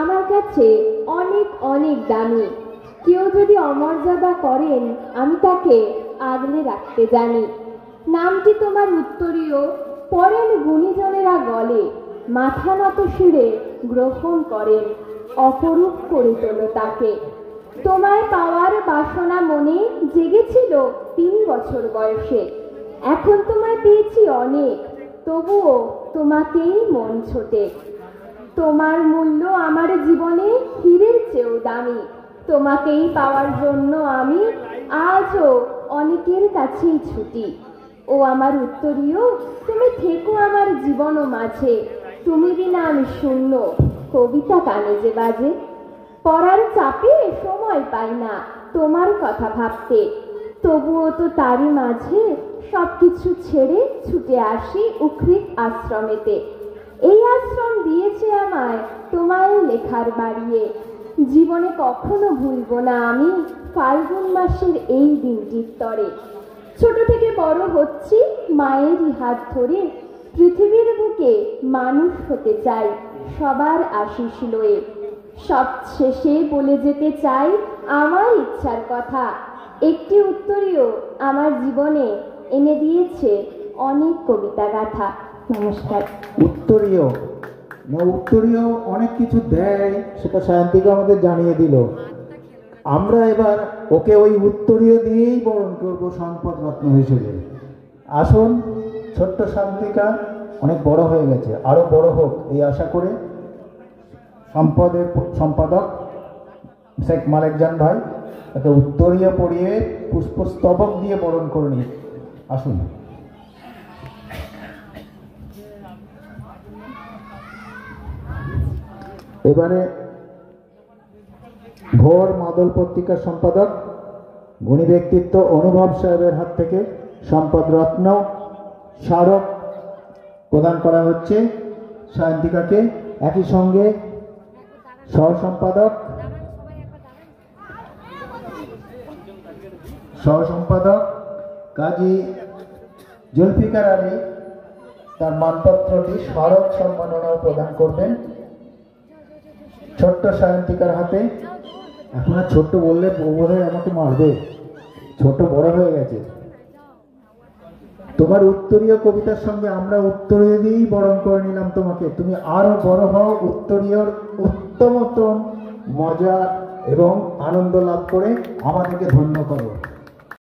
আমার কাছে অনেক অনেক দামি। কেউ যদি অমর্যাদা করেন আমি তাকে আগলে রাখতে জানি। নামটি তোমার উত্তরীয়, পড়েন গুণীজনেরা গলে, মাথা নত শিরে গ্রহণ করেন, অপরূপ করে তোলো তাকে। তোমায় পাওয়ার বাসনা মনে জেগেছিল 3 বছর বয়সে, এখন তোমায় পেয়েছি অনেক, তবুও তোমাকেই মন ছোটে। তোমার মূল্য আমার জীবনে হীরের চেয়েও দামি, তোমাকেই পাওয়ার জন্য আমি আজও অনেকের কাছেই ছুটি। ও আমার উত্তরীয়, তুমি থেকো আমার জীবন মাঝে, তুমি বিনা আমি শূন্য, কবিতা কানে যে বাজে। পড়ার চাপে সময় পাই না তোমার কথা ভাবতে, তবুও তো তারই মাঝে সবকিছু ছেড়ে ছুটে আসি উকৃত আশ্রমেতে। এই আশ্রম দিয়েছে আমায় তোমায় লেখার বাড়িয়ে, জীবনে কখনো ভুলবো না আমি ফাল্গুন মাসের এই দিনটির তরে। ছোট থেকে বড় হচ্ছি মায়েরই হাত ধরে, পৃথিবীর বুকে মানুষ হতে চাই সবার আশিস লয়ে। সব শেষে বলে যেতে চাই আমার ইচ্ছার কথা, একটি উত্তরীয় আমার জীবনে এনে দিয়েছে অনেক কবিতা গাথা। নমস্কার। উত্তরীয় উত্তরীয় অনেক কিছু দেয়, সেটা সায়ন্তিকা আমাদের জানিয়ে দিল। আমরা এবার ওকে ওই উত্তরীয় দিয়েই বরণ করবো সম্পদ রত্ন হিসেবে। আসুন, ছোট্ট শান্তিকা অনেক বড় হয়ে গেছে, আরো বড় হোক এই আশা করে সম্পদের সম্পাদক শেখ মালেকজান ভাই তাকে উত্তরীয় পড়িয়ে পুষ্পস্তবক দিয়ে বরণ করে নিয়ে আসুন। এবারে ভোর মাদল পত্রিকার সম্পাদক গুণী ব্যক্তিত্ব অনুভব সাহেবের হাত থেকে সম্পদ রত্ন স্মারক প্রদান করা হচ্ছে সায়ন্তিকাকে। একই সঙ্গে সহ সম্পাদক কাজী জুলফিকার আলী তার মানপত্রটি স্মারক সম্মাননাও প্রদান করবেন ছোট্ট সায়ন্তিকার হাতে। এখন আর ছোট্ট বললে বোধহয় আমাকে মারবে, ছোট বড় হয়ে গেছে। তোমার উত্তরীয় কবিতার সঙ্গে আমরা উত্তরীয় দিয়েই বরণ করে নিলাম তোমাকে। তুমি আরো বড় হও, উত্তরীয়র উত্তমতম মজা এবং আনন্দ লাভ করে আমাদেরকে ধন্য করো।